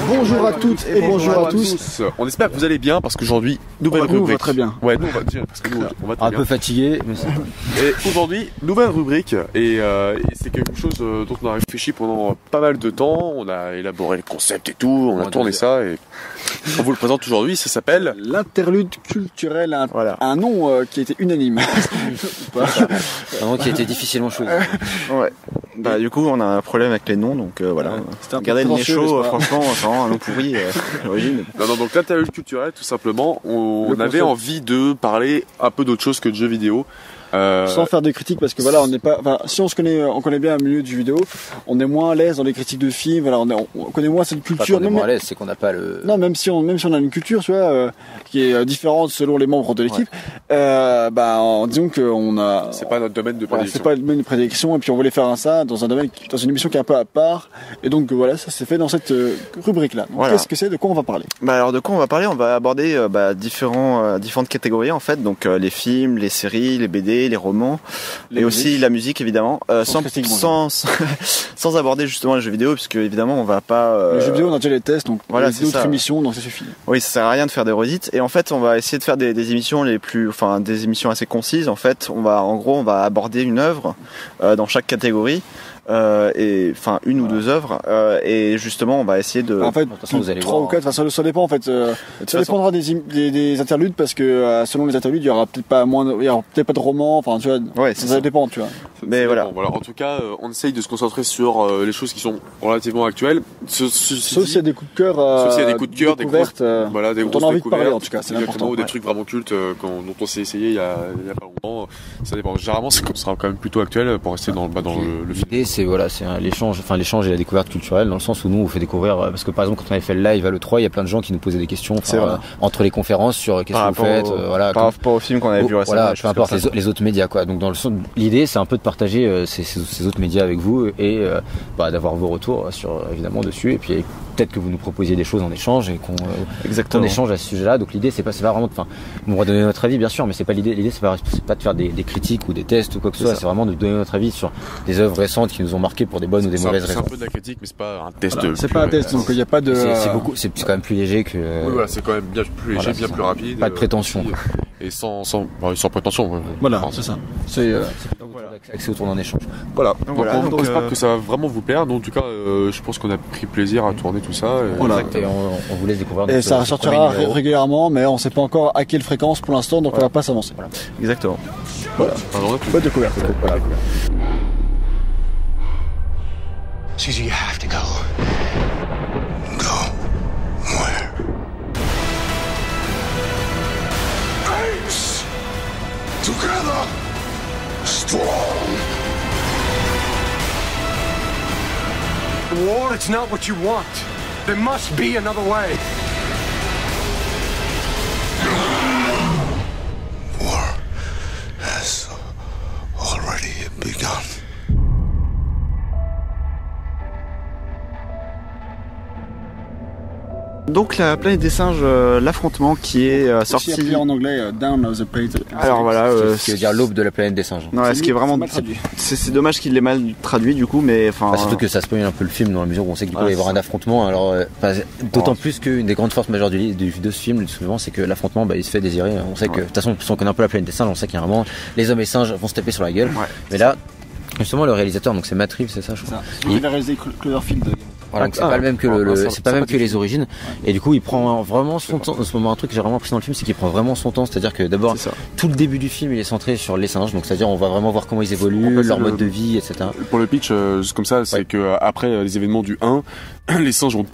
Bonjour à toutes et bonjour à tous. On espère que vous allez bien parce qu'aujourd'hui, nouvelle rubrique. On va très bien. Ouais, nous on va dire parce que nous on va très bien. Un peu fatigué, mais c'est... Et aujourd'hui, nouvelle rubrique et c'est quelque chose dont on a réfléchi pendant pas mal de temps. On a élaboré le concept et tout, on a tourné ça et on vous le présente aujourd'hui. Ça s'appelle l'interlude culturel. Un nom qui était unanime. Un nom qui était difficilement choisi. Ouais. Bah du coup on a un problème avec les noms donc voilà. Regardez le nez chaud, franchement c'est vraiment un nom pourri à l'origine. Non donc l'interlude culturel tout simplement, on avait envie de parler un peu d'autre chose que de jeux vidéo. Sans faire de critiques parce que voilà on n'est pas, enfin, si on connaît bien le milieu du vidéo, on est moins à l'aise dans les critiques de films, voilà on connaît moins cette culture. On est moins à l'aise, c'est qu'on n'a pas le. Non même si on a une culture tu vois qui est différente selon les membres de l'équipe, disons que on a. C'est pas notre domaine de prédilection. C'est pas le domaine de prédilection et puis on voulait faire ça dans un domaine, dans une émission qui est un peu à part et donc voilà ça s'est fait dans cette rubrique là. Voilà. Qu'est-ce que c'est, de quoi on va parler? Alors de quoi on va parler? On va aborder différentes catégories en fait, donc les films, les séries, les BD, les romans et aussi la musique évidemment, sans aborder justement les jeux vidéo puisque évidemment on va pas les jeux vidéo on a déjà les tests donc voilà, c'est d'autres émissions donc ça suffit. Oui, ça sert à rien de faire des redites et en fait on va essayer de faire des émissions des émissions assez concises. En fait on va aborder une œuvre dans chaque catégorie. Une ou deux œuvres et justement on va essayer de. En fait, vous allez 3 ou 4. Enfin, ça dépend en fait. Ça dépendra des interludes parce que selon les interludes, il y aura peut-être pas de romans. Enfin, tu vois. Ouais, ça dépend, tu vois. Mais voilà. En tout cas, on essaye de se concentrer sur les choses qui sont relativement actuelles. Sauf s'il y a des coups de cœur. Sauf s'il y a des coups de cœur, des découvertes. Voilà, des grosses on a envie de découvertes. parler en tout cas. C'est important. Ou des trucs vraiment cultes dont on s'est essayé il y a pas longtemps. Ça dépend. Généralement, ça sera quand même plutôt actuel pour rester dans le film. C'est l'échange et la découverte culturelle dans le sens où nous on fait découvrir parce que par exemple quand on avait fait le live à l'E3 il y a plein de gens qui nous posaient des questions entre les conférences sur qu'est-ce que vous faites par rapport au film qu'on avait vu récemment, peu importe les autres médias quoi. Donc l'idée c'est un peu de partager ces autres médias avec vous et d'avoir vos retours sur évidemment dessus et puis peut-être que vous nous proposiez des choses en échange et qu'on échange à ce sujet-là. Donc l'idée c'est pas vraiment on va donner notre avis bien sûr mais c'est pas l'idée c'est pas de faire des critiques ou des tests ou quoi que ce soit, c'est vraiment de donner notre avis sur des œuvres récentes qui nous ont marqué pour des bonnes ou des mauvaises raisons. C'est un peu de la critique mais c'est pas un test. C'est pas un test donc il n'y a pas de. C'est quand même plus léger que. Oui voilà, c'est quand même bien plus léger, bien plus rapide. Pas de prétention. Et sans prétention. Voilà, c'est ça. C'est accès autour d'un échange. Voilà. Donc j'espère que ça va vraiment vous plaire. Donc en tout cas, je pense qu'on a pris plaisir à tourner tout ça. Et on vous laisse découvrir. Et ça ressortira régulièrement, mais on ne sait pas encore à quelle fréquence pour l'instant, donc on va pas s'avancer. Voilà. Exactement. Voilà. Bonne découverte. Voilà. Suzy, you have to go. Go. Where? Apes! Together! Strong! War, it's not what you want. There must be another way. War has already begun. Donc la planète des singes, l'affrontement qui est sorti appelé en anglais Down of the Planet. Alors voilà, ce qui veut dire l'aube de la planète des singes. Non, ce qui est vraiment c'est dommage qu'il l'ait mal traduit du coup, mais enfin. Surtout que ça spoil un peu le film dans la mesure où on sait qu'il peut y avoir un affrontement. Alors d'autant plus qu'une des grandes forces majeures de ce film souvent c'est que l'affrontement il se fait désirer. On sait que de toute façon si on connaît un peu la planète des singes, on sait qu'il y a vraiment les hommes et singes vont se taper sur la gueule. Mais là justement le réalisateur donc c'est Matt Reeves, c'est ça je crois. Il a réalisé Cloverfield. Voilà, c'est pas le même que c'est pas même que les origines et du coup il prend vraiment son temps. En ce moment un truc que j'ai vraiment apprécié dans le film c'est qu'il prend vraiment son temps, c'est-à-dire que d'abord tout le début du film il est centré sur les singes, donc c'est-à-dire on va vraiment voir comment ils évoluent, leur mode de vie, etc. Pour le pitch comme ça c'est que après les événements du 1 les singes ont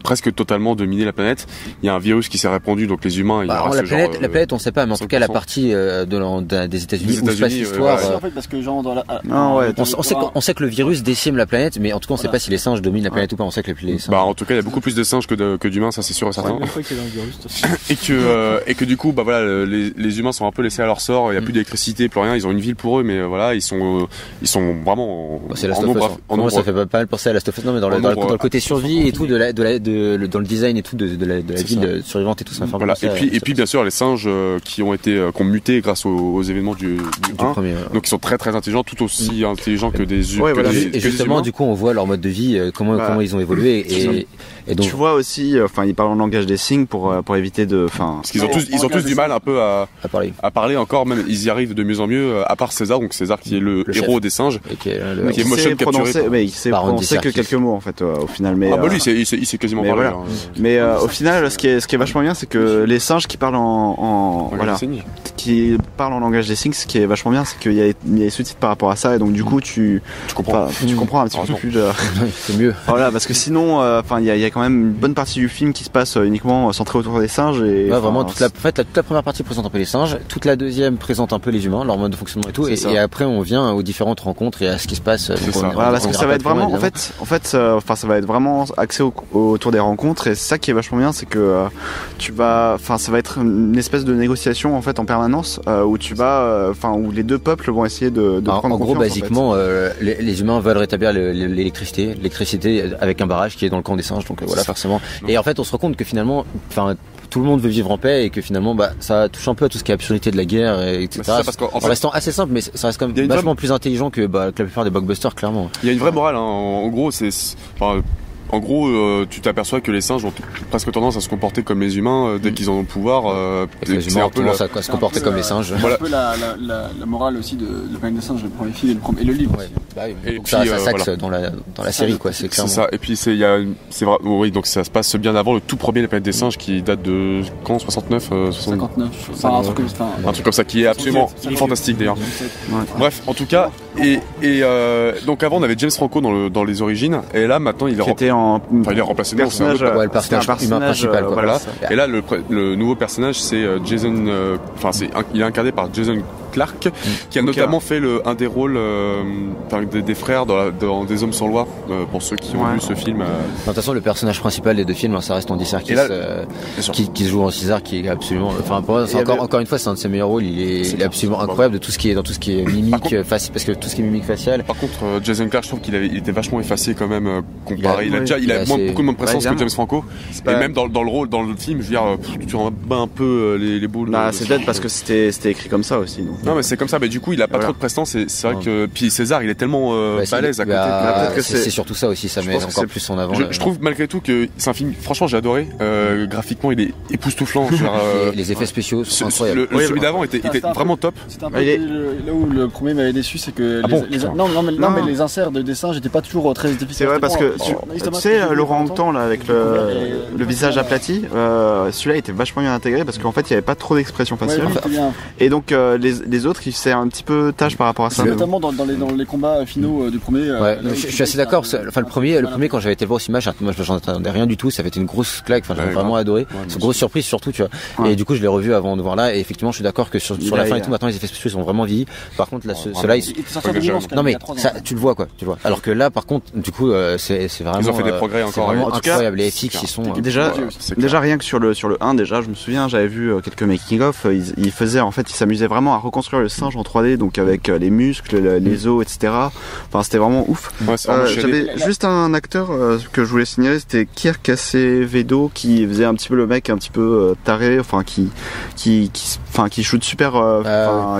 presque totalement dominé la planète. Il y a un virus qui s'est répandu, donc les humains. La planète, on sait pas, mais en tout cas la partie des États-Unis où se passe l'histoire. En fait, parce que genre dans la. On sait que le virus décime la planète, mais en tout cas on sait pas si les singes dominent la planète ou pas. On sait que les singes. En tout cas, il y a beaucoup plus de singes que d'humains, ça c'est sûr et certain. Et que du coup, les humains sont un peu laissés à leur sort. Il y a plus d'électricité, plus rien. Ils ont une ville pour eux, mais voilà, ils sont vraiment. C'est Last of Us. Ça fait pas mal penser à Last of Us, non mais dans le côté survie et tout dans le design et tout de la ville survivante et tout ça. Voilà. Et puis bien sûr les singes qui ont muté grâce aux événements du 1, donc ils sont très très intelligents, tout aussi intelligents que des humains. Et justement du coup on voit leur mode de vie aussi comment ils ont évolué et donc tu vois aussi, ils parlent en langage des signes pour éviter de, parce qu'ils ont tous du mal un peu à parler encore, même ils y arrivent de mieux en mieux, à part César, donc César qui est le héros des singes, et qui est motion capturé, mais il sait prononcer que quelques mots en fait au final, mais lui il sait quasiment parler. Voilà. Mais au final, ce qui est vachement bien, c'est que les singes qui parlent qui parlent en langage des signes, ce qui est vachement bien, c'est qu'il y a des sous-titres par rapport à ça, et donc du coup tu comprends un petit peu plus. C'est mieux. Voilà, parce que sinon, il y a quand même une bonne partie du film qui se passe uniquement centré autour des singes, et vraiment toute la première partie présente un peu les singes, toute la deuxième présente un peu les humains, leur mode de fonctionnement et tout, et après on vient aux différentes rencontres et à ce qui se passe. Voilà, parce que ça va être vraiment, ça va être vraiment axé autour des rencontres, et ça qui est vachement bien, c'est que ça va être une espèce de négociation en fait en permanence, où où les deux peuples vont essayer de prendre confiance. En gros, basiquement, les humains veulent rétablir l'électricité avec un barrage qui est dans le camp des singes, donc voilà, forcément. Et en fait, on se rend compte que finalement, tout le monde veut vivre en paix, et que finalement, ça touche un peu à tout ce qui est absurdité de la guerre, etc. En restant assez simple, mais ça reste quand même vachement plus intelligent que la plupart des blockbusters, clairement. Il y a une vraie morale, hein. En gros, tu t'aperçois que les singes ont presque tendance à se comporter comme les humains dès qu'ils en ont le pouvoir. Les humains ont tendance à se comporter comme les singes. Voilà. C'est un peu la morale aussi de Planète des singes, le premier film et le livre. Ouais. Et puis, ça s'axe dans la série, quoi. C'est clairement. C'est ça. Et puis c'est vrai. Oui, donc ça se passe bien avant le tout premier La Planète des singes, qui date de quand, 69, 59. Un truc comme ça, qui est absolument fantastique d'ailleurs. Ouais. Bref, en tout cas, et donc avant on avait James Franco dans les origines, et là maintenant il est remplacé le personnage humain principal, quoi. Voilà. Et là le nouveau personnage, c'est Jason, il est incarné par Jason Clarke, qui a notamment fait un des rôles des frères dans Des Hommes sans loi, pour ceux qui ont vu ce film. De toute façon, le personnage principal des deux films, ça reste Andy Serkis, qui se joue en César, qui est absolument, encore une fois, c'est un de ses meilleurs rôles. Il est absolument incroyable dans tout ce qui est mimique faciale, parce que tout ce qui est mimique faciale. Par contre, Jason Clarke, je trouve qu'il était vachement effacé quand même, comparé. Il a beaucoup moins de présence que James Franco, et même dans le rôle, dans le film, je veux dire, tu rebats un peu les boules. C'est peut-être parce que c'était écrit comme ça aussi. Non, mais c'est comme ça, mais du coup il a pas trop de prestance, et c'est vrai que puis César il est tellement balèze à côté. C'est surtout ça aussi, ça met encore plus en avant. Je trouve malgré tout que c'est un film, franchement j'ai adoré, graphiquement il est époustouflant. Les effets spéciaux sont incroyables. Celui d'avant était vraiment top. C'était un peu là où le premier m'avait déçu, c'est que mais les inserts de dessins j'étais pas toujours très difficiles. C'est vrai, parce que tu sais Laurent Houtan là avec le visage aplati, celui-là était vachement bien intégré, parce qu'en fait il y avait pas trop d'expression faciale, et donc les autres, c'est un petit peu tâche par rapport à ça. Notamment dans les combats finaux du premier. Je suis assez d'accord. Le premier, quand j'avais été le voir au cinéma, moi je n'entendais rien du tout. Ça avait été une grosse claque. J'avais vraiment adoré. C'est une grosse surprise surtout, tu vois. Et du coup, je l'ai revu avant de voir là. Et effectivement, je suis d'accord que sur la fin et tout, maintenant les effets spéciaux sont vraiment vieillis. Par contre, là, ceux-là, non mais ça, tu le vois, quoi. Tu vois. Alors que là, par contre, du coup, c'est vraiment. Ils ont fait des progrès encore. Vraiment incroyable. Les FX, ils sont déjà rien que sur le 1, déjà, je me souviens, j'avais vu quelques making of. Ils s'amusaient vraiment à reconstruire le singe en 3D, donc avec les muscles, les os, etc. C'était vraiment ouf. J'avais juste un acteur que je voulais signaler, c'était Kirk Acevedo, qui faisait un petit peu le mec un petit peu taré, qui shoot super,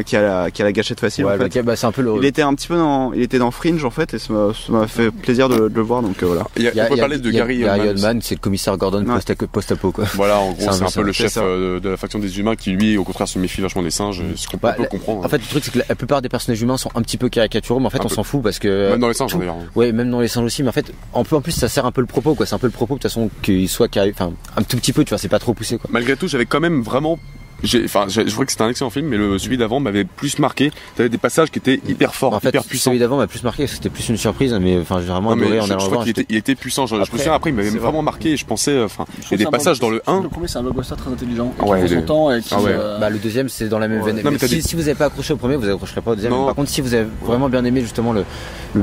qui a la gâchette facile. En fait. C'est un peu il était un petit peu il était dans Fringe en fait, et ça m'a fait plaisir de le voir, donc voilà. On peut parler de Gary Oldman, c'est le commissaire Gordon post-apo, quoi. Voilà, en gros c'est un peu le chef de la faction des humains, qui lui au contraire se méfie vachement des singes, ce qu'on peut comprendre. En fait, le truc c'est que la plupart des personnages humains sont un petit peu caricaturaux, mais en fait on s'en fout, parce que même dans les singes d'ailleurs. Ouais, même dans les singes aussi, mais en fait en plus ça sert un peu le propos, quoi. C'est un peu le propos de toute façon qu'il soit un tout petit peu, tu vois, c'est pas trop poussé, quoi. Malgré tout, j'avais quand même vraiment je trouvais que c'était un excellent film, mais celui d'avant m'avait plus marqué. T'avais des passages qui étaient hyper forts, en fait, hyper puissants. Celui d'avant m'a plus marqué, c'était plus une surprise, mais j'ai vraiment adoré en allant le voir. Il était puissant. Je me souviens après, il m'avait vraiment marqué, et je pensais, il y a des passages dans le 1. Le premier, c'est un blockbuster très intelligent, qui prend son temps, et qui. Le deuxième, c'est dans la même veine. Si vous avez pas accroché au premier, vous accrocherez pas au deuxième. Par contre, si vous avez vraiment bien aimé justement le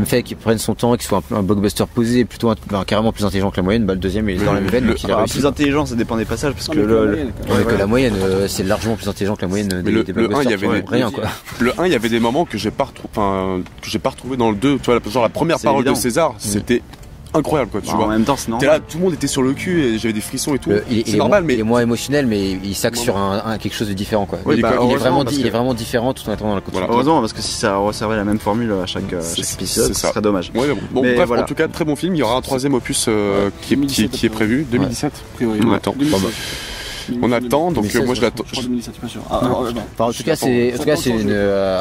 fait qu'il prenne son temps, qu'il soit un blockbuster posé, plutôt carrément plus intelligent que la moyenne, le deuxième il est dans la même veine. Plus intelligent, ça dépend des passages, parce que la moyenne, c'est largement plus intelligent que la moyenne des blockbusters. Le 1, il y avait des moments que j'ai pas retrouvé dans le 2. Tu vois, genre la première parole de César, c'était incroyable quoi, tu vois. En même temps, c'est normal. T'es là, tout le monde était sur le cul et j'avais des frissons et tout. C'est normal, mais il est moins émotionnel, mais il s'axe sur quelque chose de différent quoi. Oui, il est vraiment différent tout en étant dans la continuité. Heureusement, parce que si ça resservait la même formule à chaque épisode, ce serait dommage. Ouais, bon, bref, en tout cas, très bon film. Il y aura un troisième opus qui est prévu, 2017. On attend. On attend, donc 2016, moi je l'attends. Je crois 2017, pas sûr. En tout cas, c'est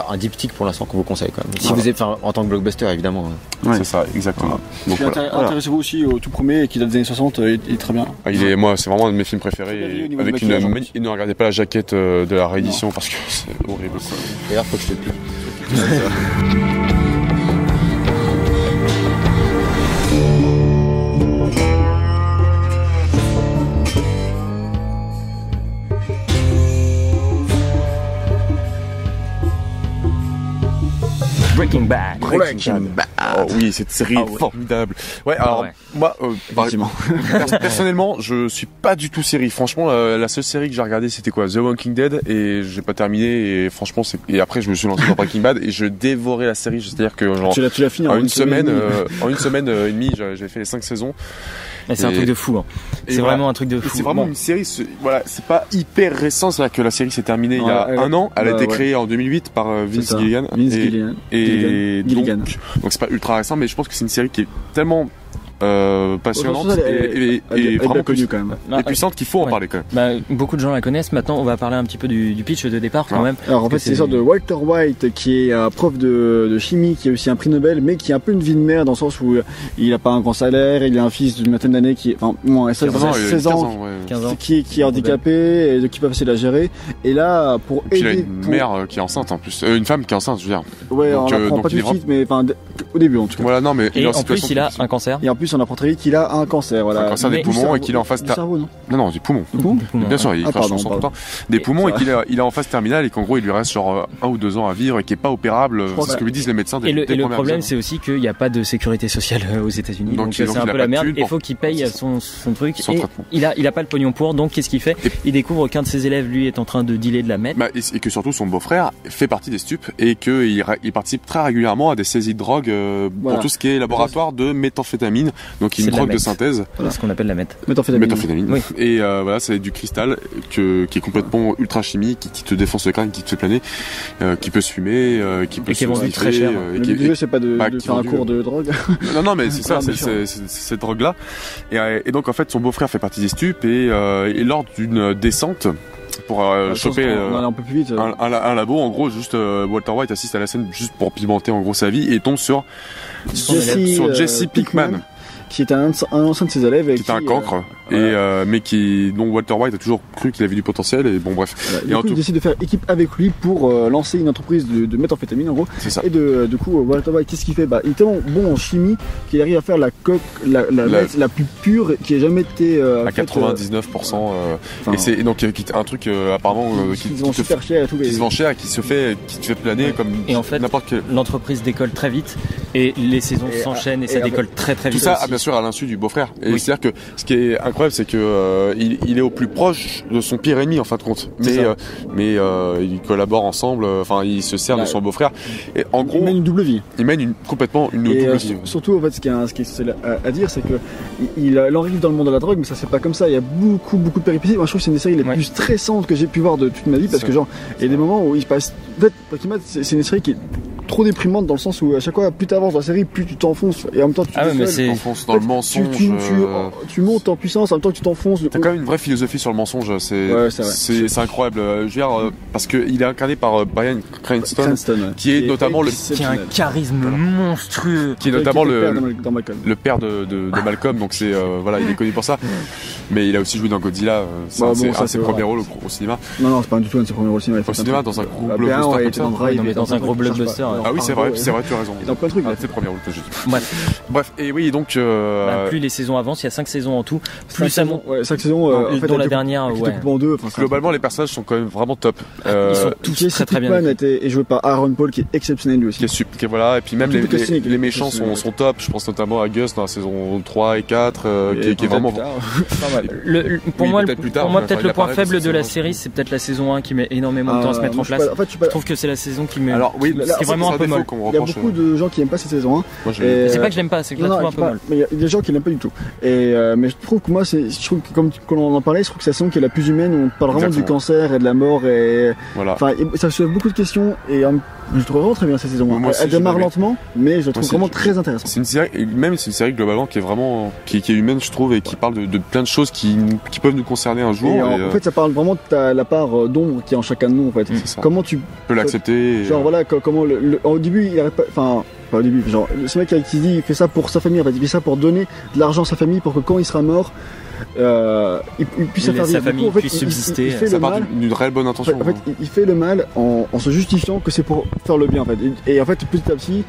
un diptyque pour l'instant qu'on vous conseille quand même. Si vous êtes, en tant que blockbuster évidemment. C'est ça, exactement. Donc intéressez-vous aussi au tout premier qui date des années 60, il est très bien. Moi, c'est vraiment un de mes films préférés. Avec ne regardez pas la jaquette de la réédition parce que c'est horrible. D'ailleurs, faut que je te le pique. Breaking Bad. Oh oui, cette série est formidable. Ouais, alors moi, personnellement, je suis pas du tout série. Franchement, la seule série que j'ai regardée, c'était quoi, The Walking Dead, et j'ai pas terminé. Et franchement, et après, je me suis lancé dans Breaking Bad et je dévorais la série. C'est-à-dire que genre, tu l'as fini en une semaine et demie, j'avais fait les 5 saisons. C'est un truc de fou. Hein. C'est vraiment un truc de fou. C'est vraiment une série. C'est pas hyper récent. C'est-à-dire que la série s'est terminée il y a un an. Elle a été créée en 2008 par Vince Gilligan. Donc c'est pas ultra récent, mais je pense que c'est une série qui est tellement passionnante et vraiment connue quand même. Et puissante qu'il faut en parler quand même. Beaucoup de gens la connaissent. Maintenant, on va parler un petit peu du pitch de départ quand même. Alors en fait, c'est l'histoire de Walter White qui est un prof de chimie, qui est aussi un prix Nobel, mais qui a un peu une vie de merde dans le sens où il a pas un grand salaire, il a un fils d'une vingtaine d'années qui est, 16 ans, qui est handicapé et qui peut passer la gérer. Et là, pour aider. Il a une mère qui est enceinte en plus, une femme qui est enceinte, je veux dire. Ouais, on l'apprend pas tout de suite, mais au début en tout cas. Voilà, non, mais et en plus, il a un cancer. Et en plus, on apprend très vite qu'il a un cancer. Voilà. Un cancer des poumons et qu'il est en phase cerveau, non ? Non, des poumons. Bien sûr, il crache son sang tout le temps. Des poumons et qu'il est en phase terminale et qu'en gros, il lui reste genre 1 ou 2 ans à vivre et qui est pas opérable. C'est ce que lui disent les médecins. Et le problème, c'est aussi qu'il n'y a pas de sécurité sociale aux États-unis. Donc c'est un peu la merde. Il faut qu'il paye son truc. Il a pas le pognon pour. Donc qu'est-ce qu'il fait ? Il découvre qu'un de ses élèves, lui, est en train de dealer de la meth. Et que surtout son beau-frère fait partie des stupes et qu'il participe très régulièrement à des saisies de drogue pour tout ce qui est laboratoire de méthamphétamine. Donc une drogue de synthèse. Voilà ce qu'on appelle la méthamphétamine. Oui. Et voilà, c'est du cristal qui est complètement ultra chimique, qui te défonce le crâne, qui te fait planer, qui peut se fumer, qui peut se vendu très cher. Le but c'est pas de faire un cours de drogue. Non, mais c'est ça, c'est cette drogue-là. Et donc en fait, son beau-frère fait partie des stupes et lors d'une descente pour choper un peu plus vite, un labo, en gros, juste Walter White assiste à la scène juste pour pimenter en gros sa vie et tombe sur Jesse Pinkman. Qui est un ancien de ses élèves. Qui est un cancre, mais dont Walter White a toujours cru qu'il avait du potentiel, et bon, bref. Voilà, et il décide de faire équipe avec lui pour lancer une entreprise de méthamphétamine, en gros. C'est ça. Et du coup, Walter White, qu'est-ce qu'il fait ? Il est tellement bon en chimie qu'il arrive à faire la meth la plus pure qui ait jamais été à 99%. Et donc, un truc apparemment qui se vend super cher et tout. Qui se vend cher et qui te fait planer comme et en fait, n'importe quel. L'entreprise décolle très vite et les saisons s'enchaînent et ça décolle très vite. Tout ça, bien sûr, à l'insu du beau-frère. Et c'est-à-dire que ce qui est incroyable, c'est que il est au plus proche de son pire ennemi en fin de compte. Mais ils collaborent ensemble. Enfin, il se sert de son beau-frère. Et en gros, il mène une double vie. Il mène complètement une double vie. Surtout, en fait, ce qui est à dire, c'est que il arrive dans le monde de la drogue, mais ça c'est pas comme ça. Il y a beaucoup de péripéties. Moi, je trouve que c'est une des séries les plus stressantes que j'ai pu voir de toute ma vie, parce que genre, il y a des moments où il se passe. En fait, Breaking Bad, c'est une série qui est trop déprimante dans le sens où à chaque fois plus t'avances dans la série, plus tu t'enfonces et en même temps tu t'enfonces dans le mensonge. Tu montes en puissance en même temps que tu t'enfonces. T'as quand même une vraie philosophie sur le mensonge. C'est incroyable. Je veux dire, parce que il est incarné par Bryan Cranston, qui est notamment qui a un charisme monstrueux, qui est notamment le père de Malcolm. Donc c'est voilà, il est connu pour ça. Mais il a aussi joué dans Godzilla. C'est un de ses premiers rôles au cinéma. Non, c'est pas du tout un de ses premiers rôles au cinéma. Dans un gros blockbuster. Dans un gros blockbuster. Ah oui, c'est vrai, tu as raison. Dans plein de trucs. C'est le premier rôle que j'ai dit. Bref, et oui, donc. Plus les saisons avancent, il y a 5 saisons en tout. Plus ça monte. 5 saisons. En fait, dont la dernière. En deux. Globalement, les personnages sont quand même vraiment top. Ils sont tous très bien. Est joué par Aaron Paul, qui est exceptionnel lui aussi. Qui est voilà, et puis même les méchants sont top. Je pense notamment à Gus dans la saison 3 et 4, qui est vraiment. Pour moi, peut-être le point faible de la série, c'est peut-être la saison 1 qui met énormément de temps à se mettre en place. Je trouve que c'est la saison qui met. Alors oui, ce qui est vraiment vraiment un peu molle. Il y a beaucoup de gens qui aiment pas cette saison 1. C'est pas que je l'aime pas, c'est que je la trouve un peu molle. Mais il y a des gens qui l'aiment pas du tout. Mais je trouve que moi, je trouve que comme on en parlait, je trouve que c'est la saison qui est la plus humaine, où on parle vraiment du cancer et de la mort et enfin, ça soulève beaucoup de questions et je trouve vraiment très bien cette saison 1. Elle démarre lentement, mais je la trouve vraiment très intéressante. C'est une série globalement qui est vraiment qui est humaine, je trouve, et qui parle de plein de choses qui peuvent nous concerner un jour. En fait, ça parle vraiment de la part d'ombre qui est en chacun de nous, en fait. Comment tu peux l'accepter. Genre voilà, comment au début, il arrête pas. Enfin, pas au début. Genre, ce mec qui dit, il fait ça pour sa famille. En fait, il fait ça pour donner de l'argent à sa famille pour que quand il sera mort, il puisse faire sa famille puisse subsister. Il fait ça part d'une réelle bonne intention. En fait, il fait le mal en se justifiant que c'est pour faire le bien, en fait. Et en fait, petit à petit.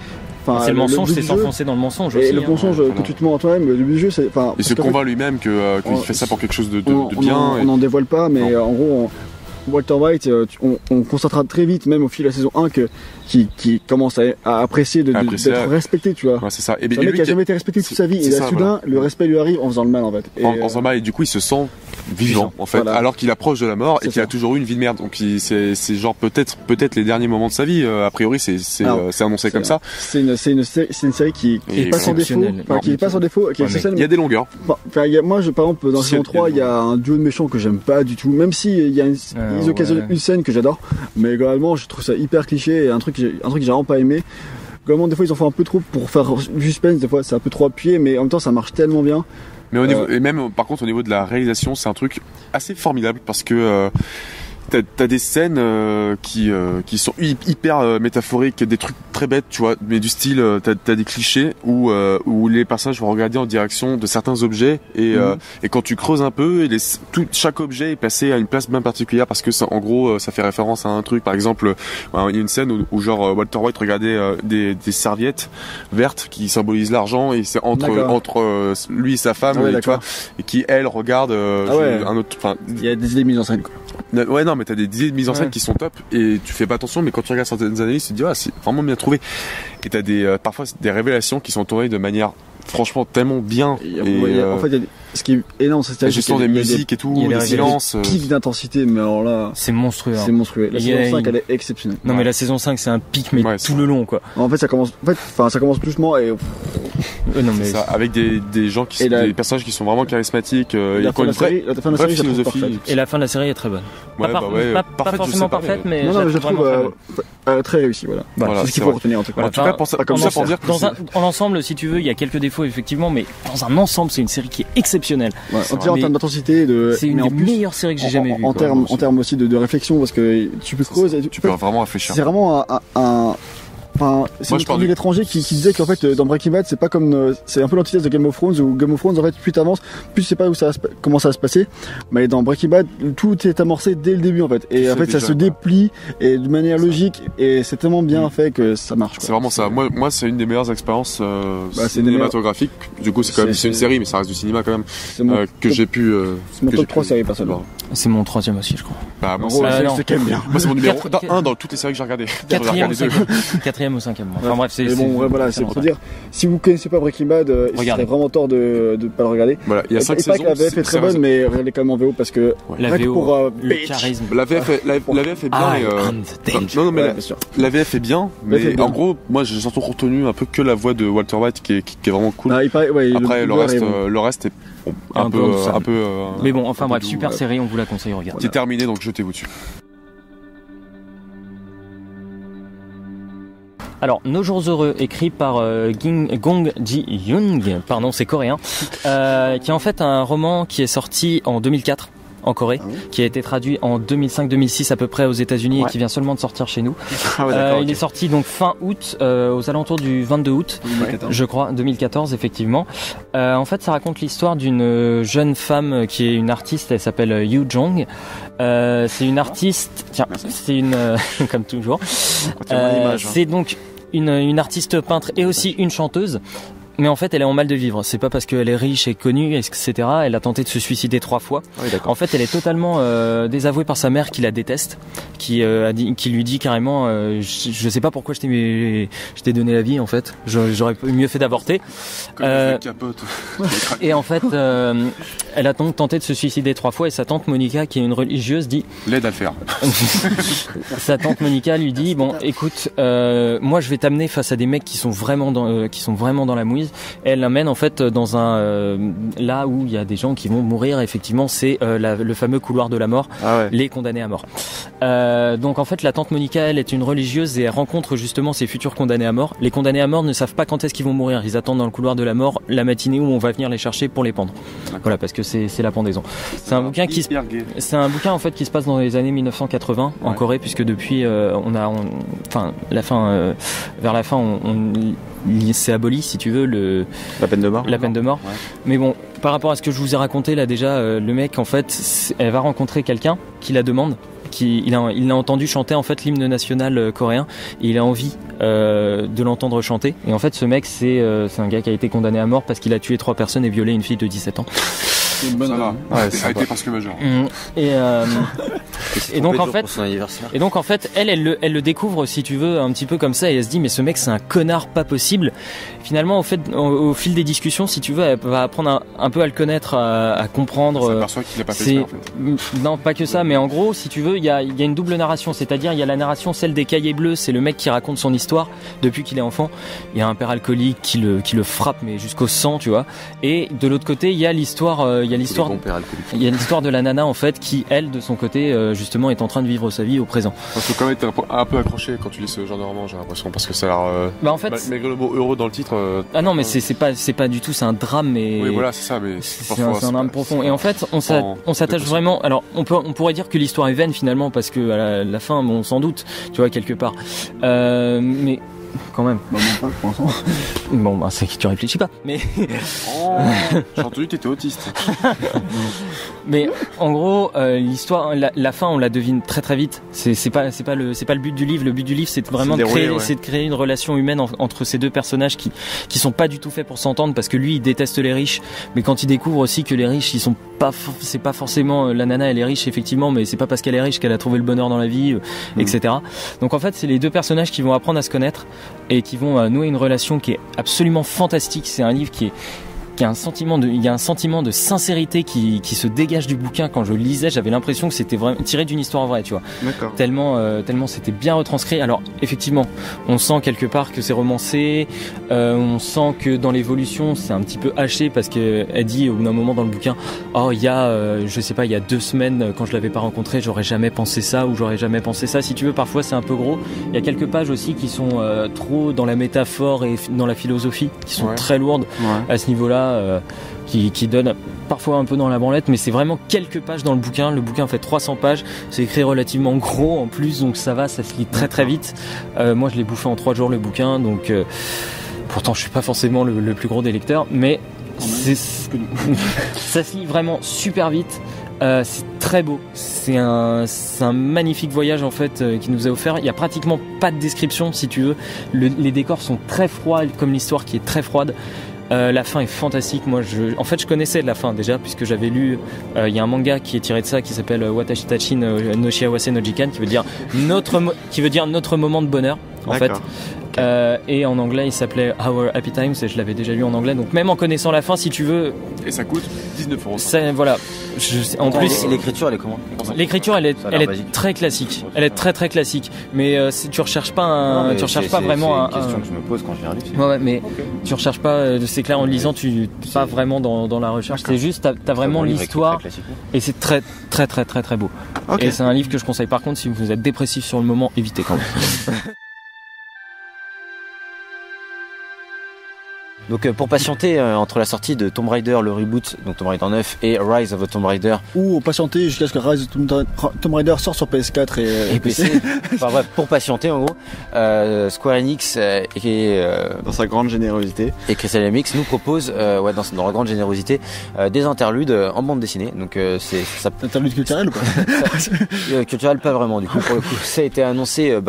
C'est le mensonge, c'est s'enfoncer dans le mensonge aussi. Et le mensonge que tu te mens à toi-même, le but du jeu, c'est. Il se convainc lui-même qu'il fait ça pour quelque chose de bien. On n'en dévoile pas, mais en gros, Walter White, on constatera très vite, même au fil de la saison 1, qui commence à apprécier d'être respecté, tu vois. Ouais, c'est ça. Et le mec qui a jamais été respecté toute sa vie, et là, soudain, le respect lui arrive en faisant le mal, en fait. En faisant le mal, et du coup, il se sent vivant, en fait, alors qu'il approche de la mort et qu'il a toujours eu une vie de merde. Donc, c'est genre peut-être les derniers moments de sa vie. A priori, c'est annoncé comme ça. C'est une série qui est pas sans défaut. Qui est pas sans défaut. Il y a des longueurs. Moi, par exemple, dans saison 3, il y a un duo de méchants que j'aime pas du tout, même si il y a une scène que j'adore, mais globalement, je trouve ça hyper cliché et un truc que j'ai vraiment pas aimé. Globalement, des fois, ils en font un peu trop pour faire suspense, des fois, c'est un peu trop appuyé, mais en même temps, ça marche tellement bien. Mais et même, par contre, au niveau de la réalisation, c'est un truc assez formidable parce que t'as des scènes qui sont hyper métaphoriques, des trucs très bêtes, tu vois, mais du style t'as des clichés où les personnages vont regarder en direction de certains objets et quand tu creuses un peu, chaque objet est placé à une place bien particulière parce que en gros ça fait référence à un truc. Par exemple, il y a une scène où genre Walter White regardait des serviettes vertes qui symbolisent l'argent et c'est entre lui et sa femme, tu vois, et qui elle regarde un autre. Enfin, il y a des idées mises en scène, quoi. Ouais, non, mais t'as des idées de mise en scène qui sont top et tu fais pas attention, mais quand tu regardes certaines analyses, tu te dis c'est vraiment bien trouvé. Et t'as parfois des révélations qui sont tournées de manière franchement tellement bien. En fait, ce qui est énorme, c'est la gestion des musiques et tout, les silences. Pic d'intensité, mais alors là, c'est monstrueux. C'est monstrueux. La saison 5, elle est exceptionnelle. Non, mais la saison 5, c'est un pic, mais tout le long, quoi. En fait, ça commence doucement et. Non, mais ça, avec des gens des personnages qui sont vraiment charismatiques. La fin de la série, philosophie. Et la fin de la série est très bonne. Pas forcément parfaite, mais je la trouve très réussie. Voilà. C'est ce qu'il faut retenir en tout cas. En tout cas, pour dire en ensemble, si tu veux, il y a quelques défauts effectivement, mais dans un ensemble, c'est une série qui est exceptionnelle. En termes d'intensité, c'est une des meilleures séries que j'ai jamais vues. En termes aussi de réflexion, parce que tu peux creuser, tu peux vraiment réfléchir. C'est vraiment c'est une l'étranger qui disait qu'en fait dans Breaking Bad c'est pas comme c'est un peu l'antithèse de Game of Thrones où Game of Thrones en fait plus t'avances plus tu sais pas comment ça va se passer, mais dans Breaking Bad tout est amorcé dès le début en fait et en fait ça se déplie et de manière logique et c'est tellement bien fait que ça marche, quoi. C'est vraiment ça. Moi c'est une des meilleures expériences cinématographiques. Du coup c'est une série mais ça reste du cinéma quand même que j'ai pu c'est mon top 3 série personnellement. C'est mon 3e aussi je crois. Bah moi c'est quand même bien. Moi c'est mon numéro 1 dans toutes les séries que j'ai regardées. 4e ou 5e. Enfin bref, c'est voilà, c'est pour dire, si vous connaissez pas Breaking Bad, il serait vraiment tort de pas le regarder. Voilà, il y a 5 saisons. La VF est très bonne, mais regardez quand même en VO parce que la VO pour le charisme. La VF est bien. Non mais la VF est bien, mais en gros, moi j'ai surtout retenu un peu que la voix de Walter White qui est vraiment cool. Après le reste est un peu. Mais bon, enfin bref, super série, on vous la conseille, regardez. C'est terminé, donc jetez-vous dessus. Alors, Nos Jours Heureux, écrit par Gong Ji-young, pardon, c'est coréen, qui est en fait un roman qui est sorti en 2004 en Corée, qui a été traduit en 2005-2006 à peu près aux États-Unis et qui vient seulement de sortir chez nous. Il est sorti donc fin août, aux alentours du 22 août, 2014. Je crois, 2014 effectivement. En fait, ça raconte l'histoire d'une jeune femme qui est une artiste, elle s'appelle Yoo Jong. C'est une artiste, c'est une comme toujours. C'est donc une artiste peintre et aussi une chanteuse. Mais en fait, elle est en mal de vivre. C'est pas parce qu'elle est riche et connue, etc. Elle a tenté de se suicider 3 fois. Oui, en fait, elle est totalement désavouée par sa mère qui la déteste, qui lui dit carrément je sais pas pourquoi je t'ai donné la vie en fait. J'aurais mieux fait d'avorter. Capote. Et en fait, elle a donc tenté de se suicider 3 fois et sa tante Monica, qui est une religieuse, dit l'aide à le faire. Sa tante Monica lui dit bon, écoute, moi je vais t'amener face à des mecs qui sont vraiment dans la mouise. Et elle l'amène en fait dans là où il y a des gens qui vont mourir. Effectivement, c'est le fameux couloir de la mort, les condamnés à mort. Donc en fait, la tante Monica, elle est une religieuse et elle rencontre justement ces futurs condamnés à mort. Les condamnés à mort ne savent pas quand est-ce qu'ils vont mourir. Ils attendent dans le couloir de la mort la matinée où on va venir les chercher pour les pendre. Voilà, parce que c'est la pendaison. C'est un bouquin en fait qui se passe dans les années 1980 en Corée, puisque depuis vers la fin c'est aboli, si tu veux, la peine de mort. La peine de mort. Ouais. Mais bon, par rapport à ce que je vous ai raconté là déjà, le mec en fait, elle va rencontrer quelqu'un qui la demande. Il a entendu chanter en fait l'hymne national coréen et il a envie de l'entendre chanter. Et en fait, ce mec, c'est un gars qui a été condamné à mort parce qu'il a tué 3 personnes et violé une fille de 17 ans. C'est une bonne raison. Ça a été presque majeur. Et donc en fait, elle le découvre, si tu veux, un petit peu comme ça, et elle se dit mais ce mec c'est un connard pas possible. Finalement, au fil des discussions, si tu veux, elle va apprendre un peu à le connaître, à comprendre. Elle s'aperçoit qu'il n'a pas fait ça, en fait. Non, pas que ça, mais en gros, si tu veux, il y a une double narration, c'est-à-dire il y a la narration, celle des cahiers bleus, c'est le mec qui raconte son histoire depuis qu'il est enfant. Il y a un père alcoolique qui le frappe mais jusqu'au sang, tu vois. Et de l'autre côté, il y a l'histoire de la nana en fait qui, elle, de son côté, justement, est en train de vivre sa vie au présent. Il faut quand même être un peu accroché quand tu lis ce genre de roman, j'ai l'impression, parce que ça a l'air. En fait, malgré le mot heureux dans le titre. Ah non, mais c'est pas du tout, c'est un drame, mais. Oui, voilà, c'est ça, mais c'est un drame profond. Et en fait, on s'attache vraiment. Alors, on pourrait dire que l'histoire est vaine finalement, parce que à la fin, bon, sans doute, tu vois, quelque part. Mais. Quand même. Bon, c'est que tu réfléchis pas. Mais. J'ai entendu que t'étais autiste. Mais en gros, l'histoire, la fin, on la devine très très vite. C'est pas le but du livre. Le but du livre, c'est vraiment de créer une relation humaine entre ces deux personnages qui sont pas du tout faits pour s'entendre, parce que lui, il déteste les riches, mais quand il découvre aussi que les riches, c'est pas forcément la nana, elle est riche effectivement, mais c'est pas parce qu'elle est riche qu'elle a trouvé le bonheur dans la vie, etc. Donc en fait, c'est les deux personnages qui vont apprendre à se connaître et qui vont nouer une relation qui est absolument fantastique. C'est un livre il y a un sentiment de sincérité qui se dégage du bouquin. Quand je le lisais, j'avais l'impression que c'était vraiment tiré d'une histoire vraie, tu vois. D'accord. Tellement c'était bien retranscrit. Alors effectivement, on sent quelque part que c'est romancé, on sent que dans l'évolution c'est un petit peu haché, parce que elle dit au bout d'un moment dans le bouquin, il y a 2 semaines quand je l'avais pas rencontré, j'aurais jamais pensé ça, ou j'aurais jamais pensé ça. Si tu veux, parfois c'est un peu gros. Il y a quelques pages aussi qui sont trop dans la métaphore et dans la philosophie, qui sont très lourdes à ce niveau-là. Qui donne parfois un peu dans la branlette, mais c'est vraiment quelques pages dans le bouquin. Le bouquin fait 300 pages, c'est écrit relativement gros en plus, donc ça se lit très très vite. Moi je l'ai bouffé en 3 jours le bouquin, donc pourtant je suis pas forcément le plus gros des lecteurs, mais ça se lit vraiment super vite. C'est très beau, c'est un magnifique voyage en fait qui nous a offert. Il y a pratiquement pas de description, si tu veux. Les décors sont très froids, comme l'histoire qui est très froide. La fin est fantastique. Moi, je connaissais la fin déjà, puisque j'avais lu. Il y a un manga qui est tiré de ça, qui s'appelle Watashi Tachi no Shiawase no Jikan, qui veut dire notre moment de bonheur, en fait. Et en anglais, il s'appelait Our Happy Times, et je l'avais déjà lu en anglais. Donc même en connaissant la fin, si tu veux. Et ça coûte 19€. Voilà. En plus, l'écriture, elle est comment? L'écriture, elle est très classique. Elle est très très classique. Mais tu recherches pas vraiment. C'est une question que je me pose quand je viens lire. Ouais, mais tu recherches pas. C'est clair, en lisant, tu pas vraiment dans la recherche. C'est juste, t'as vraiment l'histoire, et c'est très très très très très beau. Et c'est un livre que je conseille. Par contre, si vous êtes dépressif sur le moment, évitez quand même. Donc pour patienter entre la sortie de Tomb Raider, le reboot, donc Tomb Raider 9, et Rise of the Tomb Raider, ou patienter jusqu'à ce que Rise of Tomb Raider sorte sur PS4 et PC. Enfin bref, pour patienter en gros, Square Enix dans sa grande générosité, et Crystal Dynamics nous propose dans la grande générosité des interludes en bande dessinée. Donc c'est ça. Interlude culturel ou pas? Culturel pas vraiment du coup, pour le coup. Ça a été annoncé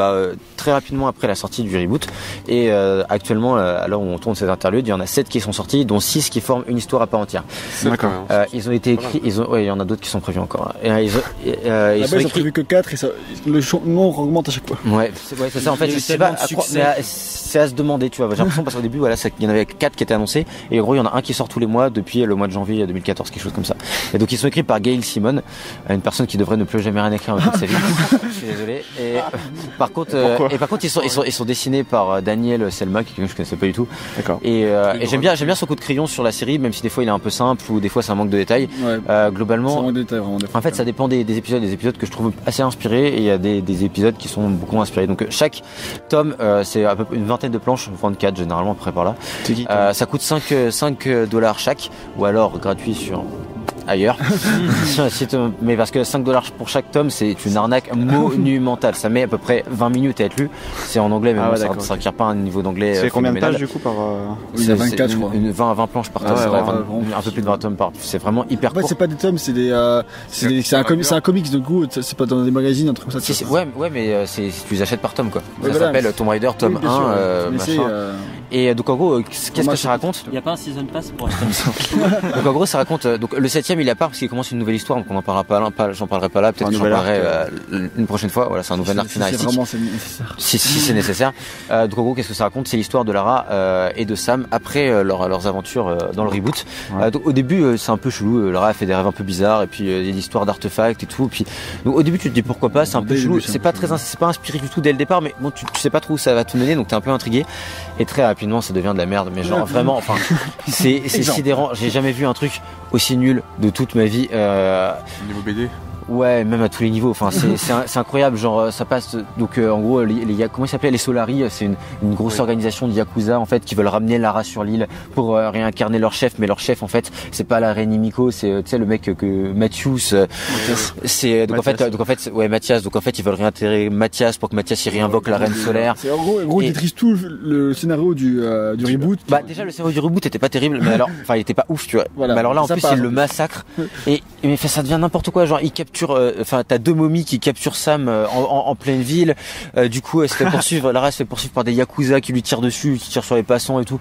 très rapidement après la sortie du reboot, et actuellement à l'heure où on tourne ces interludes, épisodes, il y en a 7 qui sont sortis, dont 6 qui forment une histoire à part entière. D'accord. Ils ont été écrits, il y en a d'autres qui sont prévus encore. Ils ont prévu que 4 et le nombre augmente à chaque fois. Ouais, c'est ça en fait. Je sais pas, c'est à se demander, tu vois. J'ai l'impression parce qu'au début, voilà, il y en avait 4 qui étaient annoncés et en gros, il y en a un qui sort tous les mois depuis le mois de janvier 2014, quelque chose comme ça. Et donc, ils sont écrits par Gail Simon, une personne qui devrait ne plus jamais rien écrire de sa vie. Je suis désolé. Et par contre, ils sont dessinés par Daniel Selma, qui je connaissais pas du tout. D'accord. Et j'aime bien son coup de crayon sur la série, même si des fois il est un peu simple ou des fois ça manque de détails. Ouais. Globalement, ça manque de détails, vraiment. En fait, ça dépend des épisodes. Des épisodes que je trouve assez inspirés et il y a des épisodes qui sont beaucoup moins inspirés. Donc chaque tome, c'est à peu près une vingtaine de planches, 24 généralement à peu près par là. Ça coûte $5 chaque, ou alors gratuit sur ailleurs. Mais parce que $5 pour chaque tome, c'est une arnaque monumentale. Ça met à peu près 20 minutes à être lu. C'est en anglais, mais ça requiert pas un niveau d'anglais. C'est combien de pages du coup par Il y a 24, je crois. 20 planches par tome. Un peu plus de 20 tomes par. C'est vraiment hyper court. En fait, c'est pas des tomes, c'est un comics, du coup, c'est pas dans des magazines, un truc comme ça. Ouais, mais tu les achètes par tome, quoi. Ça s'appelle Tomb Raider tome 1, machin. Et donc en gros, qu'est-ce que ça raconte? Il n'y a pas un season pass pour acheter ça. Donc en gros, ça raconte. Donc le 7ème, il est à part parce qu'il commence une nouvelle histoire, donc on en parlera pas. J'en parlerai pas là. Peut-être que j'en parlerai une prochaine fois. Voilà, c'est un nouvel arc scénaristique. C'est nécessaire. Si c'est nécessaire. Donc en gros, qu'est-ce que ça raconte? C'est l'histoire de Lara et de Sam après leurs aventures dans le reboot. Donc au début, c'est un peu chelou. Lara fait des rêves un peu bizarres et puis il y a l'histoire d'artefacts et tout. Puis donc, au début, tu te dis pourquoi pas. C'est un peu chelou. C'est pas inspiré du tout dès le départ, mais bon, tu sais pas trop où ça va te mener, donc t'es un peu intrigué. Et très rapidement, ça devient de la merde. Mais genre vraiment, enfin, c'est sidérant. J'ai jamais vu un truc aussi nul de toute ma vie. Niveau BD. Ouais, même à tous les niveaux. Enfin, c'est incroyable. Genre, ça passe. Donc, en gros, comment ils s'appelaient, les Solari, c'est une grosse organisation de yakuza en fait qui veulent ramener Lara sur l'île pour réincarner leur chef. Mais leur chef, en fait, c'est pas la reine Miko, c'est le mec que Mathius. C'est donc Mathias. en fait, ouais, Mathias. Donc en fait, ils veulent réintégrer Mathias pour que Mathias il réinvoque la reine solaire. C'est en gros, ils détruisent tout le scénario du reboot. Bah déjà, le scénario du reboot était pas terrible, mais alors, enfin, il était pas ouf, tu vois. Voilà, mais alors là, en plus, il le massacre mais ça devient n'importe quoi. Genre, il capture. Enfin, t'as 2 momies qui capturent Sam en pleine ville. Du coup, elle se fait poursuivre. Lara se fait poursuivre par des yakuza qui lui tirent dessus, qui tirent sur les passants et tout.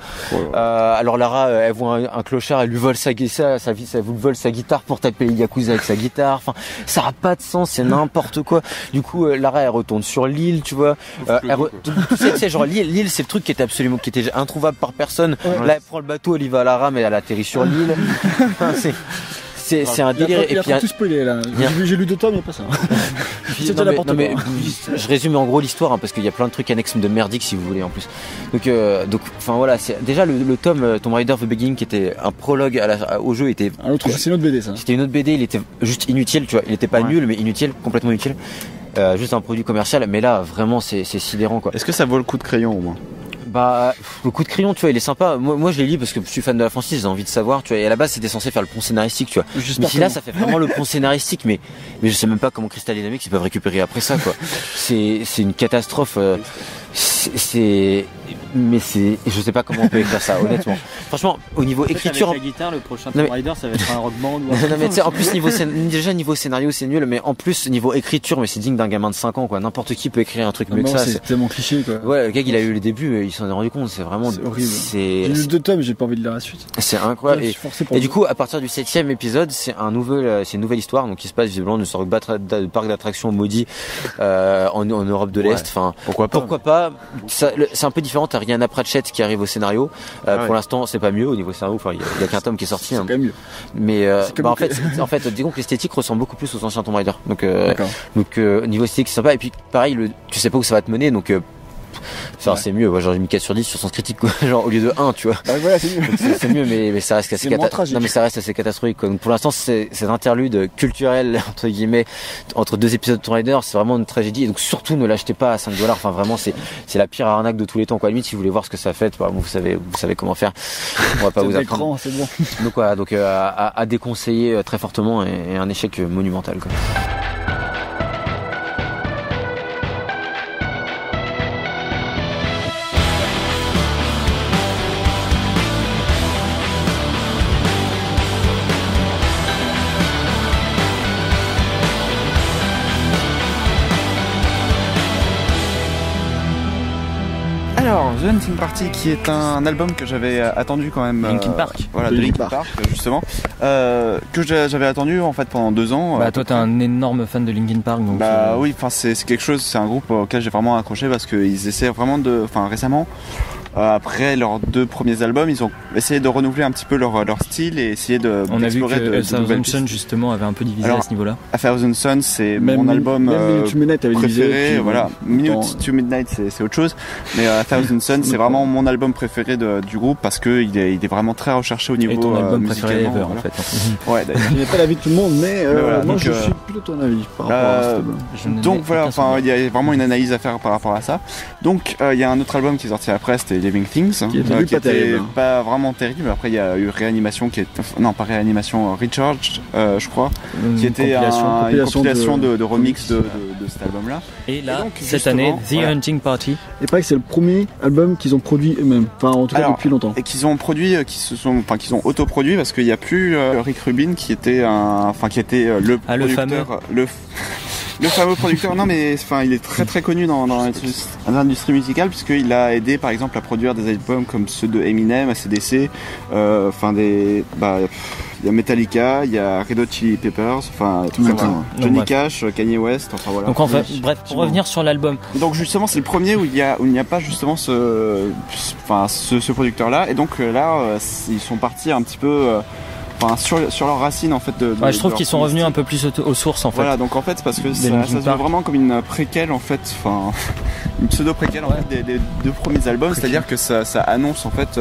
Alors Lara, elle voit un clochard, elle lui vole sa guitare pour taper les yakuza avec sa guitare. Enfin, ça a pas de sens, c'est n'importe quoi. Du coup, Lara, elle retourne sur l'île, tu vois. Tu sais, genre l'île, c'est le truc qui était introuvable par personne. Là, elle prend le bateau, elle y va à Lara, mais elle atterrit sur l'île. C'est un délire. Il a pas tout spoilé là. J'ai lu 2 tomes, il n'y a pas ça. Je résume en gros l'histoire parce qu'il y a plein de trucs annexes de merdique si vous voulez en plus. Donc enfin voilà, c'est déjà le tome Tomb Raider The Beginning qui était un prologue au jeu était. C'est une autre BD ça. C'était une autre BD, il était juste inutile, tu vois. Il était pas nul mais inutile, complètement inutile. Juste un produit commercial, mais là vraiment c'est sidérant quoi. Est-ce que ça vaut le coup de crayon au moins? Bah, le coup de crayon, tu vois, il est sympa. Moi, je l'ai lu parce que je suis fan de la franchise, j'ai envie de savoir, tu vois. Et à la base, c'était censé faire le pont scénaristique, tu vois. Mais si là, ça fait vraiment le pont scénaristique, mais je sais même pas comment Crystal Dynamics ils peuvent récupérer après ça, quoi. C'est une catastrophe. Mais je sais pas comment on peut écrire ça, honnêtement. Franchement, au niveau écriture. Avec la guitare, le prochain Tomb Raider, ça va être un rock band. Non, mais tu sais, en plus, niveau scénario, c'est nul, mais en plus, niveau écriture, mais c'est digne d'un gamin de 5 ans, quoi. N'importe qui peut écrire un truc mieux que ça. C'est tellement cliché, quoi. Ouais, le gars, il a eu les débuts, il s'en est rendu compte, c'est vraiment. C'est horrible. J'ai lu 2 tomes, j'ai pas envie de lire la suite. C'est incroyable. Et du coup, à partir du 7ème épisode, c'est une nouvelle histoire, donc qui se passe visiblement une sorte de parc d'attractions maudit, en Europe de l'Est. Enfin, pourquoi pas. C'est un peu différent, t'as Rihanna Pratchett qui arrive au scénario. Pour l'instant, c'est pas mieux au niveau scénario. Enfin, il y a qu'un tome qui est sorti. C'est quand même mieux. Mais en fait, disons que l'esthétique ressemble beaucoup plus aux anciens Tomb Raider. Donc niveau esthétique, c'est sympa. Et puis pareil, tu sais pas où ça va te mener. Donc enfin, c'est mieux. Genre j'ai mis 4 sur 10 sur Sens Critique, quoi. Genre au lieu de 1, tu vois. Voilà, c'est mieux. C'est mieux, mais ça reste assez catastrophique. Non, mais ça reste assez catastrophique, quoi. Donc pour l'instant, c'est interlude culturel entre guillemets entre 2 épisodes de Tomb Raider, c'est vraiment une tragédie. Et donc surtout ne l'achetez pas à $5. Enfin vraiment, c'est la pire arnaque de tous les temps, quoi. À la limite, si vous voulez voir ce que ça fait, bah, vous savez comment faire. On va pas vous apprendre. C'est bon. Donc voilà, à déconseiller très fortement et un échec monumental, quoi. Alors, The Hunting Party, qui est un album que j'avais attendu quand même. Linkin Park. Voilà, de Linkin Park, justement. Que j'avais attendu en fait pendant 2 ans. Bah toi t'es un énorme fan de Linkin Park, donc. Bah oui, enfin c'est quelque chose, c'est un groupe auquel j'ai vraiment accroché parce qu'ils essaient vraiment récemment. Après leurs 2 premiers albums, ils ont essayé de renouveler un petit peu leur style et essayer de. On a vu que A Thousand Suns justement avait un peu divisé à ce niveau-là. A Thousand Suns, c'est mon album préféré. Voilà, Minute to Midnight, c'est autre chose. Mais A Thousand Suns, c'est vraiment mon album préféré du groupe parce que il est vraiment très recherché au niveau. Et ton album préféré ever, en fait. Ouais, d'ailleurs. Je n'ai pas l'avis de tout le monde, mais moi je suis plutôt ton avis par rapport à cet album. Donc voilà, il y a vraiment une analyse à faire par rapport à ça. Donc il y a un autre album qui est sorti après, c'était Living Things, qui était pas vraiment terrible. Après il y a eu Réanimation pas Réanimation, Recharge, je crois, qui était une compilation de remix de cet album là. Et là, donc, cette année, The Hunting Party. Et pareil, c'est le premier album qu'ils ont produit eux-mêmes, enfin en tout cas depuis longtemps. Et qu'ils ont produit, qu'ils ont autoproduit parce qu'il n'y a plus Rick Rubin qui était le producteur, le fameux producteur. Non mais il est très très connu dans l'industrie musicale puisqu'il a aidé par exemple à produire des albums comme ceux de Eminem, AC/DC, il y a Metallica, il y a Red Hot Chili Peppers, tout ça, Johnny Cash, Kanye West, voilà. Donc en fait, bref, pour revenir sur l'album. Donc justement, c'est le premier où il n'y a pas justement ce producteur-là, et donc là, ils sont partis un petit peu. Sur leurs racines en fait je trouve qu'ils sont revenus un peu plus aux sources en fait. Voilà, donc en fait parce que ça se voit vraiment comme une préquelle en fait, une pseudo préquelle en fait des 2 premiers albums, c'est-à-dire que ça annonce en fait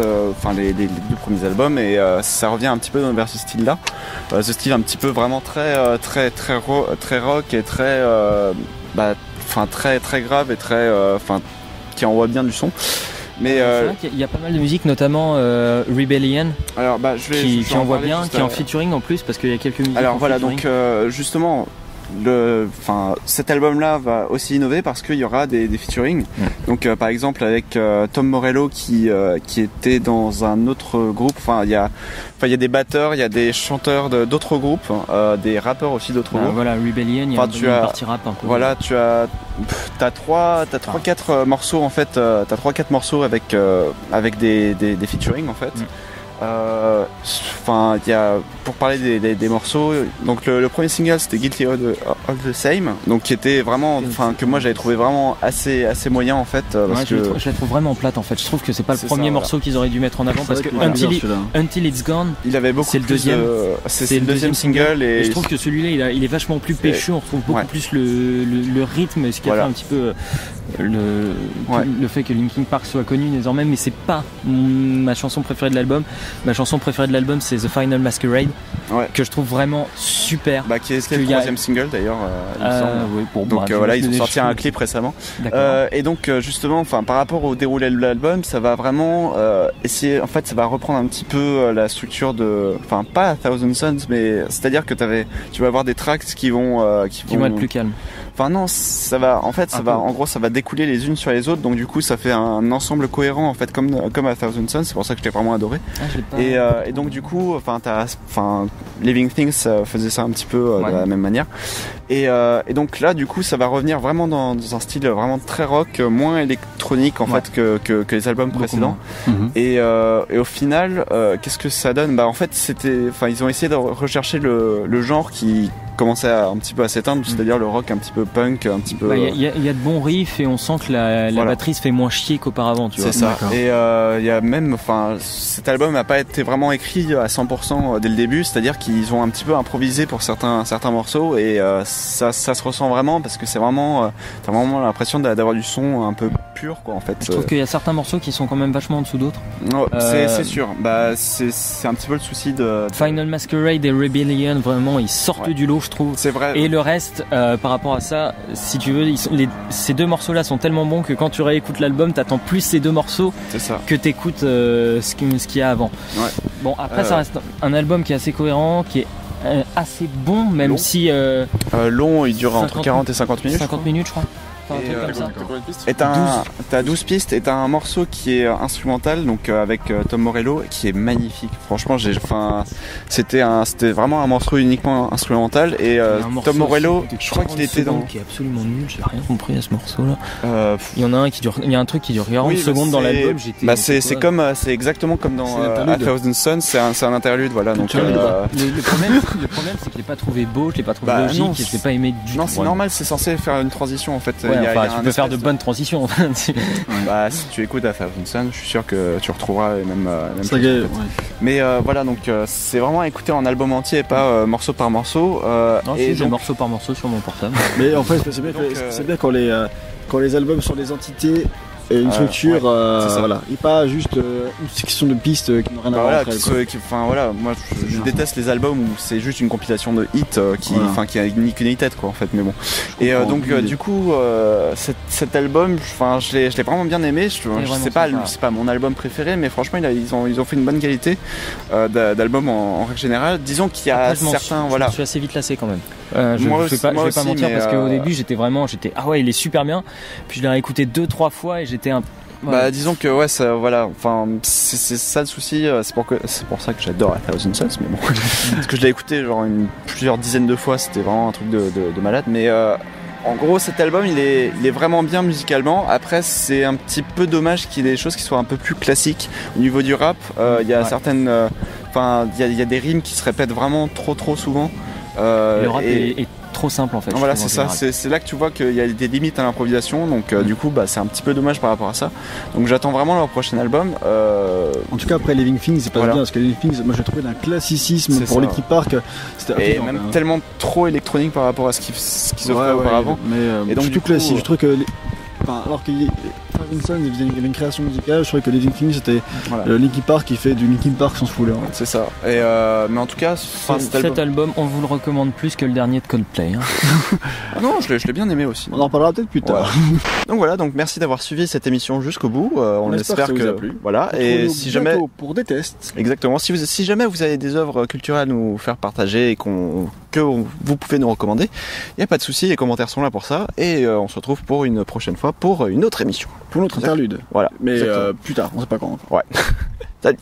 les 2 premiers albums et ça revient un petit peu vers ce style-là, ce style un petit peu vraiment très rock et très très grave et très qui envoie bien du son. Mais c'est vrai qu'il y a pas mal de musique, notamment Rebellion, qui envoie bien, qui est en featuring en plus, parce qu'il y a quelques musiques. Alors voilà, donc justement, cet album-là va aussi innover parce qu'il y aura des featuring. Donc par exemple avec Tom Morello qui était dans un autre groupe. Il y a des batteurs, il y a des chanteurs d'autres groupes, des rappeurs aussi d'autres groupes. Voilà, Rebellion, il y a une partie rap un peu. Voilà, t'as 3-4 morceaux en fait, t'as 3-4 morceaux avec des featuring en fait. Il y a, pour parler des morceaux, donc le premier single c'était Guilty of the Same, donc qui était vraiment, que moi j'avais trouvé vraiment assez moyen en fait. Je la trouve vraiment plate en fait. Je trouve que c'est pas le premier morceau qu'ils auraient dû mettre en avant parce que Until It's Gone, il avait beaucoup. C'est le deuxième. C'est le deuxième single et je trouve que celui-là il est vachement plus péchu. On retrouve beaucoup plus le rythme, ce qui a fait un petit peu le fait que Linkin Park soit connu désormais, mais c'est pas ma chanson préférée de l'album. Ma chanson préférée de l'album c'est The Final Masquerade, que je trouve vraiment super. Qui est le 3e single d'ailleurs. Donc voilà, ils ont sorti un clip récemment. Et donc justement, par rapport au déroulé de l'album, ça va vraiment essayer. En fait, ça va reprendre un petit peu la structure de, pas A Thousand Suns, mais c'est-à-dire que tu vas avoir des tracks qui vont être plus calmes. Non, ça va découler les unes sur les autres, donc du coup ça fait un ensemble cohérent en fait comme A Thousand Suns. C'est pour ça que je l'ai vraiment adoré. Et donc du coup, Living Things faisait ça un petit peu de la même manière. Et donc là, du coup, ça va revenir vraiment dans un style vraiment très rock, moins électronique en fait que les albums précédents. Et au final, qu'est-ce que ça donne ? En fait, ils ont essayé de rechercher le genre qui commençait un petit peu à s'éteindre, c'est-à-dire le rock un petit peu punk, un petit peu. Il y a de bons riffs et on sent que la batterie se fait moins chier qu'auparavant, tu vois. C'est ça. Et il y a même, cet album n'a pas été vraiment écrit à 100% dès le début, c'est-à-dire qu'ils ont un petit peu improvisé pour certains morceaux et ça se ressent vraiment parce que c'est vraiment, t'as vraiment l'impression d'avoir du son un peu pur, quoi, en fait. Je trouve qu'il y a certains morceaux qui sont quand même vachement en dessous d'autres. C'est sûr. C'est un petit peu le souci de Final Masquerade et Rebellion, vraiment ils sortent du lot, je trouve. C'est vrai. Et le reste, par rapport à ça, si tu veux, ces 2 morceaux-là sont tellement bons que quand tu réécoutes l'album, t'attends plus ces 2 morceaux que t'écoutes ce qu'il y a avant. Bon, après ça reste un album qui est assez cohérent, qui est assez bon, même long. Si long, il dure entre 40 et 50 minutes. 50 minutes, je crois. Enfin, un truc comme ça. Et t'as 12 pistes et t'as un morceau qui est instrumental, donc avec Tom Morello, qui est magnifique. Franchement, c'était vraiment un morceau uniquement instrumental. Et Tom Morello, je crois qu'il était dans. Qui est absolument nul, j'ai rien compris à ce morceau-là. Il y en a un truc qui dure 40 secondes dans l'album. C'est exactement comme dans A Thousand Suns, c'est un interlude, voilà. Donc, le problème, c'est que je l'ai pas trouvé beau, je l'ai pas trouvé logique, et je l'ai pas aimé du tout. Non, c'est normal, c'est censé faire une transition en fait. Tu peux faire de bonnes transitions. Si tu écoutes A Thousand Suns, je suis sûr que tu retrouveras les mêmes choses. Mais voilà, donc c'est vraiment à écouter en album entier et pas morceau par morceau. J'ai morceau par morceau sur mon portable. Mais en fait, c'est bien quand les albums sont des entités et une structure, voilà, et pas juste une section de pistes qui n'ont rien à voir entre elles. Moi je déteste les albums où c'est juste une compilation de hits qui a ni queue ni tête, quoi, en fait, mais bon. Et donc du coup cet album, je l'ai vraiment bien aimé. C'est pas mon album préféré, mais franchement ils ont fait une bonne qualité d'album en règle générale. Disons qu'il y a certains, voilà. Je suis assez vite lassé quand même. Je vais pas mentir, parce qu'au début j'étais ah ouais, il est super bien. Puis je l'ai réécouté 2-3 fois et j'étais disons que c'est ça le souci. C'est pour ça que j'adore A Thousand Suns, mais bon, parce que je l'ai écouté genre plusieurs dizaines de fois. C'était vraiment un truc de malade. Mais en gros, cet album il est vraiment bien musicalement. Après, c'est un petit peu dommage qu'il y ait des choses qui soient un peu plus classiques au niveau du rap. Il y a certaines, il y a des rimes qui se répètent vraiment trop souvent. Le rap est trop simple en fait. Voilà, c'est ça. C'est là que tu vois qu'il y a des limites à l'improvisation. Donc du coup, c'est un petit peu dommage par rapport à ça. Donc j'attends vraiment leur prochain album. En tout cas, après Living Things, c'est pas bien, parce que Living Things, moi j'ai trouvé d'un classicisme pour Linkin Park. C'était même tellement trop électronique par rapport à ce qu'ils offraient auparavant. Et donc du coup, classique. Je trouve que alors qu'il il y avait une création musicale, je trouvais que Living Things c'était Linkin Park qui fait du Linkin Park sans se fouler. C'est ça. Et mais en tout cas, cet album, on vous le recommande plus que le dernier de Coldplay. Non, je l'ai bien aimé aussi. On en parlera peut-être plus tard. Donc voilà, donc merci d'avoir suivi cette émission jusqu'au bout. On espère que ça vous a plu. Voilà. Et si jamais pour des tests. Exactement. Si jamais vous avez des œuvres culturelles à nous faire partager et que vous pouvez nous recommander, il n'y a pas de souci, les commentaires sont là pour ça. Et on se retrouve pour une prochaine fois pour une autre émission. Pour notre interlude. Voilà. Mais plus tard, on sait pas quand. Ouais. Salut.